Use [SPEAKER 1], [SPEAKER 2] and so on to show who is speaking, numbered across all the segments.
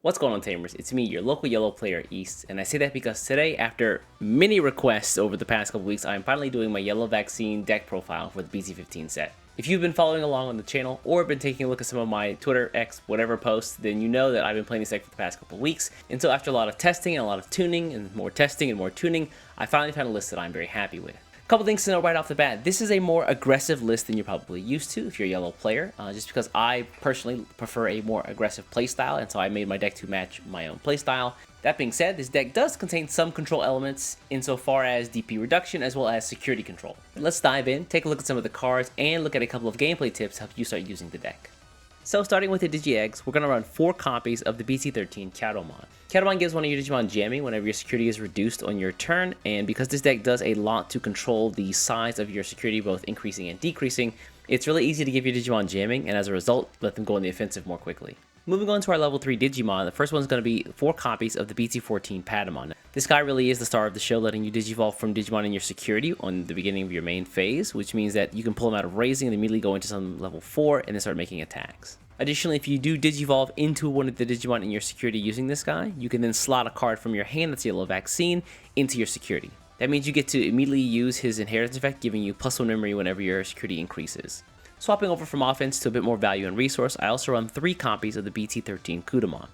[SPEAKER 1] What's going on, Tamers? It's me, your local yellow player East, and I say that because today, after many requests over the past couple weeks, I'm finally doing my yellow vaccine deck profile for the BT15 set. If you've been following along on the channel or been taking a look at some of my Twitter, X, whatever posts, then you know that I've been playing this deck for the past couple weeks. And so after a lot of testing and a lot of tuning and more testing and more tuning, I finally found a list that I'm very happy with. Couple things to know right off the bat. This is a more aggressive list than you're probably used to if you're a yellow player, just because I personally prefer a more aggressive playstyle, and so I made my deck to match my own playstyle. That being said, this deck does contain some control elements insofar as DP reduction as well as security control. Let's dive in, take a look at some of the cards, and look at a couple of gameplay tips to help you start using the deck. So starting with the Digi-Eggs, we're going to run 4 copies of the BT13 Shadowverse. Shadowverse gives one of your Digimon jamming whenever your security is reduced on your turn, and because this deck does a lot to control the size of your security, both increasing and decreasing, it's really easy to give your Digimon jamming, and as a result, let them go on the offensive more quickly. Moving on to our level 3 Digimon, the first one's going to be 4 copies of the BT14 Patamon. This guy really is the star of the show, letting you Digivolve from Digimon in your security on the beginning of your main phase, which means that you can pull them out of raising and immediately go into some level 4 and then start making attacks. Additionally, if you do Digivolve into one of the Digimon in your security using this guy, you can then slot a card from your hand that's yellow vaccine into your security. That means you get to immediately use his inheritance effect, giving you +1 memory whenever your security increases. Swapping over from offense to a bit more value and resource, I also run 3 copies of the BT13 Kudamon.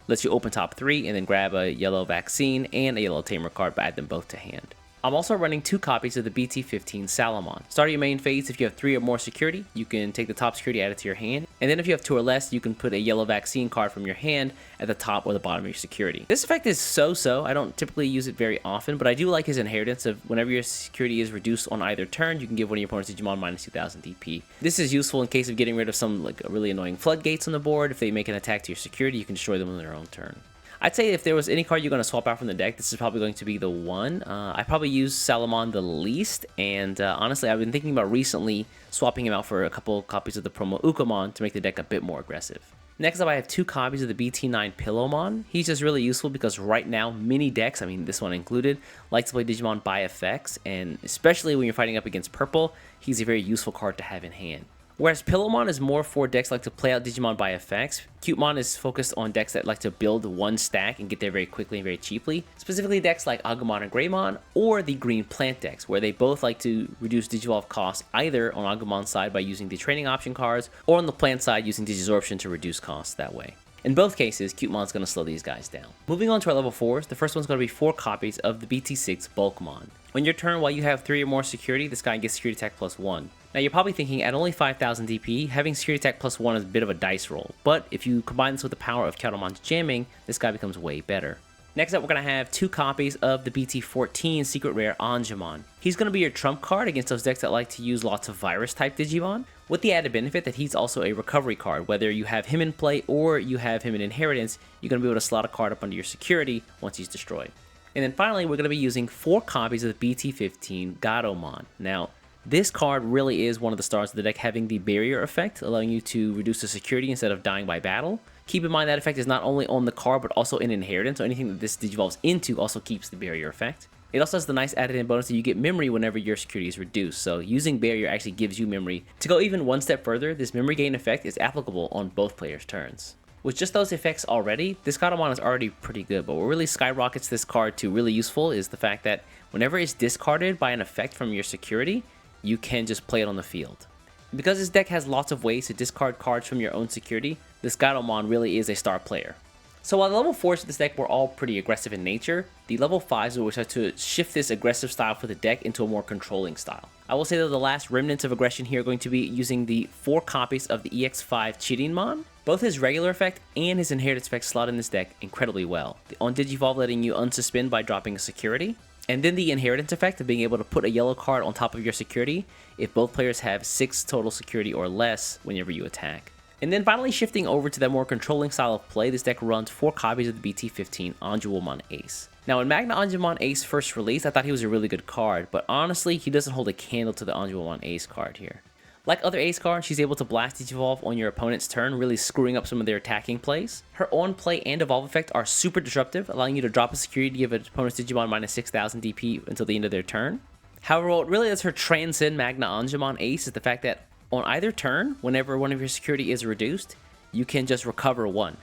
[SPEAKER 1] Lets you open top 3 and then grab a yellow vaccine and a yellow Tamer card, but add them both to hand. I'm also running 2 copies of the BT15 Salamon. Start your main phase, if you have 3 or more security, you can take the top security, add it to your hand, and then if you have 2 or less, you can put a yellow vaccine card from your hand at the top or the bottom of your security. This effect is so-so. I don't typically use it very often, but I do like his inheritance of whenever your security is reduced on either turn, you can give one of your opponent's Digimon minus 2000 DP. This is useful in case of getting rid of some really annoying floodgates on the board. If they make an attack to your security, you can destroy them on their own turn. I'd say if there was any card you're going to swap out from the deck, this is probably going to be the one. I probably use Salamon the least, and honestly, I've been thinking about recently swapping him out for a couple copies of the promo Ukamon to make the deck a bit more aggressive. Next up, I have 2 copies of the BT9 Pillowmon. He's just really useful because right now, many decks, I mean this one included, like to play Digimon by effects, and especially when you're fighting up against purple, he's a very useful card to have in hand. Whereas Pillowmon is more for decks like to play out Digimon by effects, Cutemon is focused on decks that like to build one stack and get there very quickly and very cheaply, specifically decks like Agumon and Greymon, or the green plant decks, where they both like to reduce Digivolve costs either on Agumon's side by using the training option cards, or on the plant side using Digisorption to reduce costs that way. In both cases, Cutemon's going to slow these guys down. Moving on to our level 4s, the first one's going to be 4 copies of the BT6 Bulkmon. On your turn, while you have 3 or more security, this guy gets security attack +1. Now you're probably thinking, at only 5000 DP, having security attack +1 is a bit of a dice roll, but if you combine this with the power of Shadowmon's jamming, this guy becomes way better. Next up, we're going to have 2 copies of the BT14 Secret Rare Angemon. He's going to be your trump card against those decks that like to use lots of virus-type Digimon, with the added benefit that he's also a recovery card. Whether you have him in play or you have him in inheritance, you're going to be able to slot a card up under your security once he's destroyed. And then finally, we're going to be using 4 copies of the BT15 Gatomon. Now, this card really is one of the stars of the deck, having the barrier effect, allowing you to reduce the security instead of dying by battle. Keep in mind that effect is not only on the card, but also in inheritance, so anything that this digivolves into also keeps the barrier effect. It also has the nice added in bonus that you get memory whenever your security is reduced, so using barrier actually gives you memory. To go even one step further, this memory gain effect is applicable on both players' turns. With just those effects already, this Gatomon is already pretty good, but what really skyrockets this card to really useful is the fact that whenever it's discarded by an effect from your security, you can just play it on the field. Because this deck has lots of ways to discard cards from your own security, this Gatomon really is a star player. So while the level 4s of this deck were all pretty aggressive in nature, the level 5s will start to shift this aggressive style for the deck into a more controlling style. I will say that the last remnants of aggression here are going to be using the 4 copies of the EX5 Chirinmon. Both his regular effect and his inheritance effect slot in this deck incredibly well. On Digivolve, letting you unsuspend by dropping a security, and then the inheritance effect of being able to put a yellow card on top of your security if both players have 6 total security or less whenever you attack. And then finally shifting over to that more controlling style of play, this deck runs 4 copies of the BT15 Angemon Ace. Now when Magna Angemon Ace first released, I thought he was a really good card, but honestly, he doesn't hold a candle to the Angemon Ace card here. Like other Ace cards, she's able to blast Digivolve on your opponent's turn, really screwing up some of their attacking plays. Her on-play and evolve effect are super disruptive, allowing you to drop a security to give an opponent's Digimon minus 6000 DP until the end of their turn. However, what really lets her transcend Magna Angemon Ace is the fact that on either turn, whenever one of your security is reduced, you can just recover 1.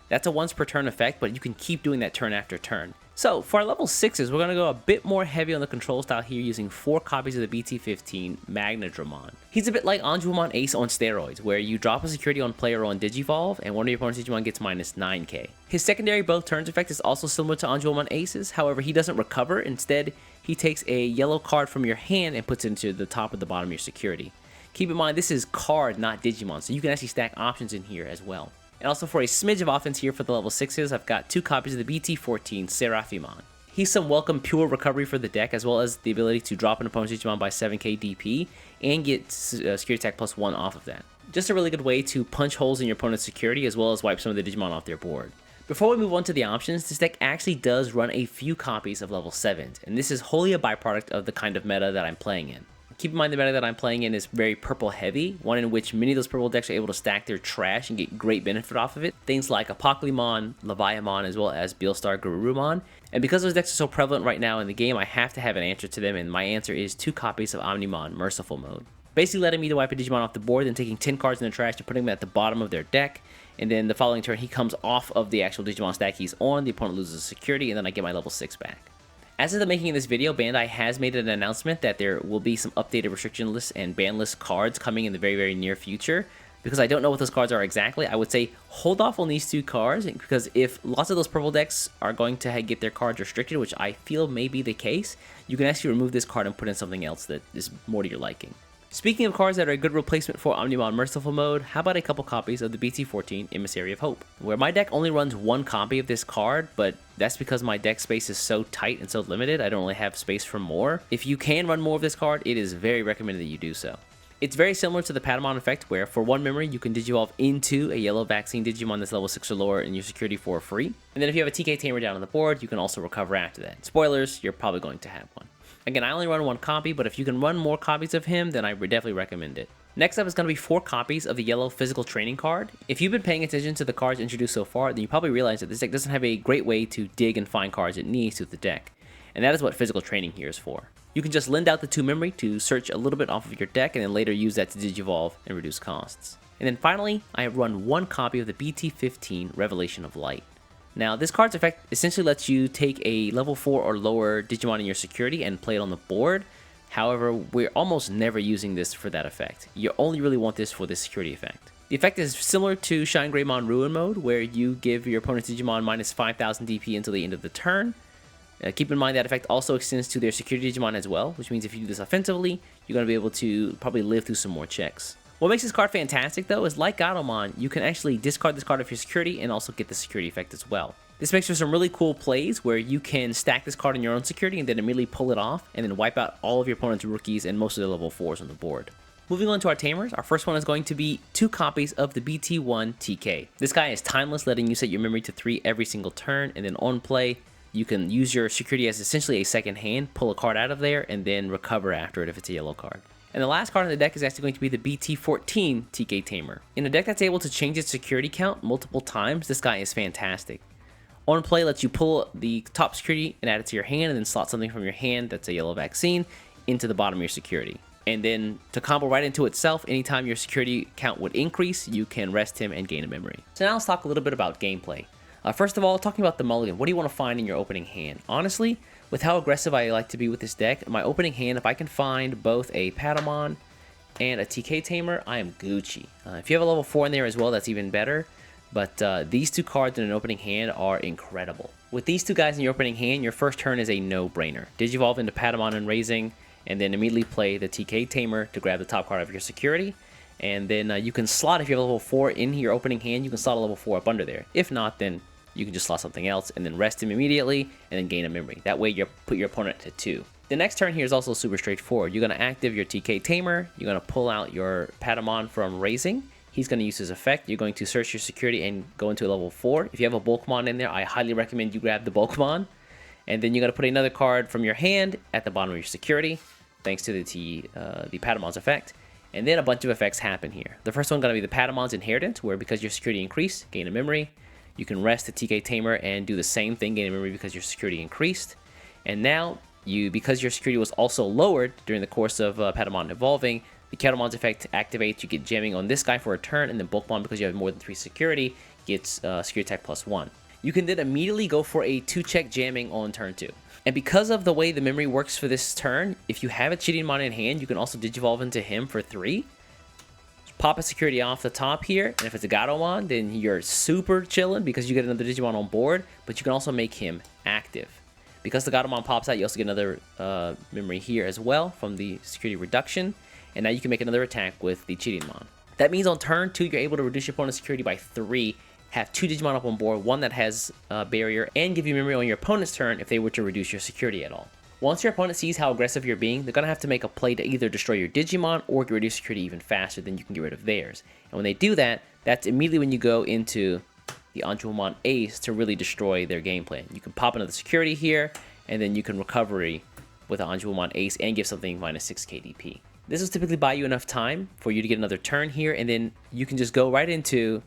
[SPEAKER 1] That's a once per turn effect, but you can keep doing that turn after turn. So for our level 6s, we're going to go a bit more heavy on the control style here using 4 copies of the BT15 Magnadramon. He's a bit like Anjuamon Ace on steroids, where you drop a security on player on Digivolve, and one of your opponent's Digimon gets minus 9k. His secondary both turns effect is also similar to Anjuamon Ace's, however he doesn't recover, instead he takes a yellow card from your hand and puts it into the top or the bottom of your security. Keep in mind this is card, not Digimon, so you can actually stack options in here as well. And also for a smidge of offense here for the level 6s, I've got 2 copies of the BT14 Seraphimon. He's some welcome pure recovery for the deck, as well as the ability to drop an opponent's Digimon by 7k DP and get security attack +1 off of that. Just a really good way to punch holes in your opponent's security as well as wipe some of the Digimon off their board. Before we move on to the options, this deck actually does run a few copies of level 7s, and this is wholly a byproduct of the kind of meta that I'm playing in. Keep in mind the meta that I'm playing in is very purple heavy, one in which many of those purple decks are able to stack their trash and get great benefit off of it. Things like Apocalypmon, Leviamon, as well as Beelstar Garurumon. And because those decks are so prevalent right now in the game, I have to have an answer to them, and my answer is 2 copies of Omnimon Merciful Mode. Basically letting me to wipe a Digimon off the board, then taking 10 cards in the trash and putting them at the bottom of their deck, and then the following turn he comes off of the actual Digimon stack he's on, the opponent loses security, and then I get my level 6 back. As of the making of this video, Bandai has made an announcement that there will be some updated restriction lists and ban list cards coming in the very near future. Because I don't know what those cards are exactly, I would say hold off on these 2 cards, because if lots of those purple decks are going to get their cards restricted, which I feel may be the case, you can actually remove this card and put in something else that is more to your liking. Speaking of cards that are a good replacement for Omnimon Merciful Mode, how about a couple copies of the BT14 Emissary of Hope, where my deck only runs 1 copy of this card, but that's because my deck space is so tight and so limited, I don't really have space for more. If you can run more of this card, it is very recommended that you do so. It's very similar to the Patamon effect, where for 1 memory, you can Digivolve into a yellow vaccine Digimon that's level 6 or lower in your security for free. And then if you have a TK Tamer down on the board, you can also recover after that. Spoilers, you're probably going to have one. Again, I only run 1 copy, but if you can run more copies of him, then I would definitely recommend it. Next up is going to be 4 copies of the yellow physical training card. If you've been paying attention to the cards introduced so far, then you probably realize that this deck doesn't have a great way to dig and find cards it needs to the deck. And that is what physical training here is for. You can just lend out the 2 memory to search a little bit off of your deck and then later use that to Digivolve and reduce costs. And then finally, I have run 1 copy of the BT15 Revelation of Light. Now, this card's effect essentially lets you take a level 4 or lower Digimon in your security and play it on the board. However, we're almost never using this for that effect. You only really want this for the security effect. The effect is similar to Shine Greymon Ruin Mode, where you give your opponent's Digimon minus 5,000 DP until the end of the turn. Keep in mind that effect also extends to their security Digimon as well, which means if you do this offensively, you're going to be able to probably live through some more checks. What makes this card fantastic, though, is like Gatomon, you can actually discard this card of your security and also get the security effect as well. This makes for some really cool plays where you can stack this card in your own security and then immediately pull it off and then wipe out all of your opponent's rookies and most of their level 4s on the board. Moving on to our Tamers, our first one is going to be 2 copies of the BT1 TK. This guy is timeless, letting you set your memory to 3 every single turn, and then on play, you can use your security as essentially a second hand, pull a card out of there, and then recover after it if it's a yellow card. And the last card in the deck is actually going to be the BT14 TK Tamer. In a deck that's able to change its security count multiple times, this guy is fantastic. On play lets you pull the top security and add it to your hand, and then slot something from your hand that's a yellow vaccine into the bottom of your security. And then to combo right into itself, anytime your security count would increase, you can rest him and gain a memory. So now let's talk a little bit about gameplay. First of all, talking about the mulligan, what do you want to find in your opening hand? Honestly, with how aggressive I like to be with this deck, my opening hand, if I can find both a Patamon and a TK Tamer, I am Gucci. If you have a level 4 in there as well, that's even better. But these 2 cards in an opening hand are incredible. With these 2 guys in your opening hand, your first turn is a no-brainer. Digivolve into Patamon and Raising, and then immediately play the TK Tamer to grab the top card of your security. And then you can slot, if you have a level 4 in your opening hand, you can slot a level 4 up under there. If not, then you can just slot something else and then rest him immediately and then gain a memory. That way you put your opponent to 2. The next turn here is also super straightforward. You're going to active your TK Tamer, you're going to pull out your Patamon from Raising. He's going to use his effect. You're going to search your security and go into a level 4. If you have a Bulkmon in there, I highly recommend you grab the Bulkmon. And then you're going to put another card from your hand at the bottom of your security, thanks to the Patamon's effect. And then a bunch of effects happen here. The first one going to be the Patamon's Inheritance, where because your security increased, gain a memory. You can rest the TK Tamer and do the same thing, gain a memory because your security increased. And now, because your security was also lowered during the course of Patamon evolving, the Ketamon's effect activates, you get jamming on this guy for a turn, and then Bulkmon, because you have more than 3 security, gets security attack +1. You can then immediately go for a 2-check jamming on turn 2. And because of the way the memory works for this turn, if you have a Digimon in hand, you can also Digivolve into him for 3. Pop a security off the top here, and if it's a Gatomon, then you're super chilling because you get another Digimon on board, but you can also make him active. Because the Gatomon pops out, you also get another memory here as well from the security reduction, and now you can make another attack with the Digimon. That means on turn 2, you're able to reduce your opponent's security by 3, have 2 Digimon up on board, one that has a barrier, and give you memory on your opponent's turn if they were to reduce your security at all. Once your opponent sees how aggressive you're being, they're going to have to make a play to either destroy your Digimon or reduce security even faster than you can get rid of theirs. And when they do that, that's immediately when you go into the Anjumon Ace to really destroy their game plan. You can pop another security here, and then you can recovery with the Anjumon Ace and give something -6 KDP. This will typically buy you enough time for you to get another turn here, and then you can just go right into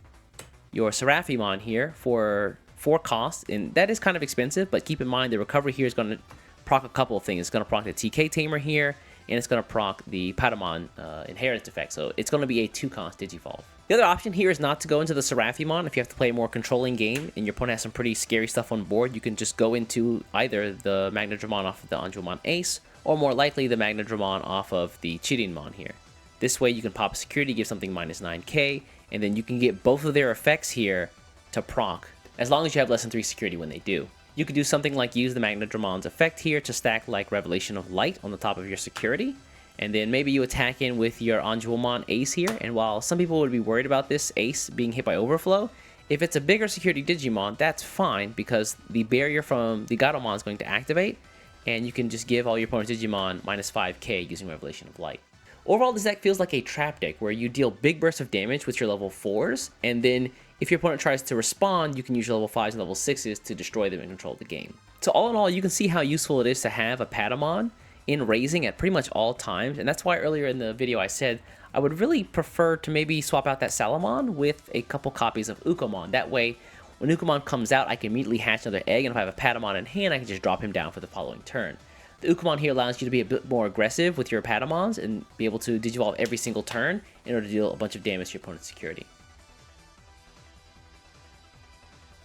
[SPEAKER 1] your Seraphimon here for 4 costs, and that is kind of expensive, but keep in mind the recovery here is going to proc a couple of things. It's going to proc the TK Tamer here, and it's going to proc the Patamon inheritance effect, so it's going to be a 2-cost Digivolve. The other option here is not to go into the Seraphimon. If you have to play a more controlling game and your opponent has some pretty scary stuff on board, you can just go into either the Magnadramon off of the Anjumon Ace, or more likely the Magnadramon off of the Chirinmon here. This way you can pop a security, give something -9k, and then you can get both of their effects here to proc, as long as you have less than 3 security when they do. You could do something like use the Magnadramon's effect here to stack like Revelation of Light on the top of your security, and then maybe you attack in with your Anjumon Ace here, and while some people would be worried about this Ace being hit by Overflow, if it's a bigger security Digimon, that's fine, because the barrier from the Gatomon is going to activate, and you can just give all your opponent's Digimon -5k using Revelation of Light. Overall, this deck feels like a trap deck where you deal big bursts of damage with your level 4s, and then if your opponent tries to respond, you can use your level 5s and level 6s to destroy them and control the game. So all in all, you can see how useful it is to have a Patamon in raising at pretty much all times, and that's why earlier in the video I said I would really prefer to maybe swap out that Salamon with a couple copies of Ukomon. That way, when Ukomon comes out, I can immediately hatch another egg, and if I have a Patamon in hand, I can just drop him down for the following turn. The Ukomon here allows you to be a bit more aggressive with your Patamons and be able to Digivolve every single turn in order to deal a bunch of damage to your opponent's security.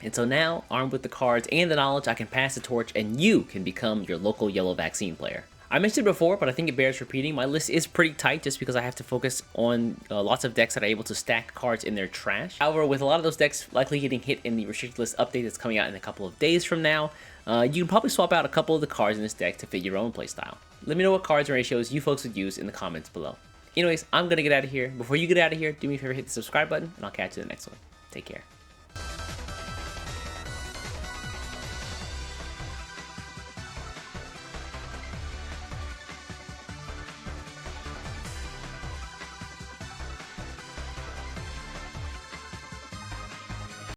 [SPEAKER 1] And so now, armed with the cards and the knowledge, I can pass the torch and you can become your local yellow vaccine player. I mentioned it before, but I think it bears repeating. My list is pretty tight just because I have to focus on lots of decks that are able to stack cards in their trash. However, with a lot of those decks likely getting hit in the restricted list update that's coming out in a couple of days from now, you can probably swap out a couple of the cards in this deck to fit your own playstyle. Let me know what cards and ratios you folks would use in the comments below. Anyways, I'm going to get out of here. Before you get out of here, do me a favor, hit the subscribe button, and I'll catch you in the next one. Take care.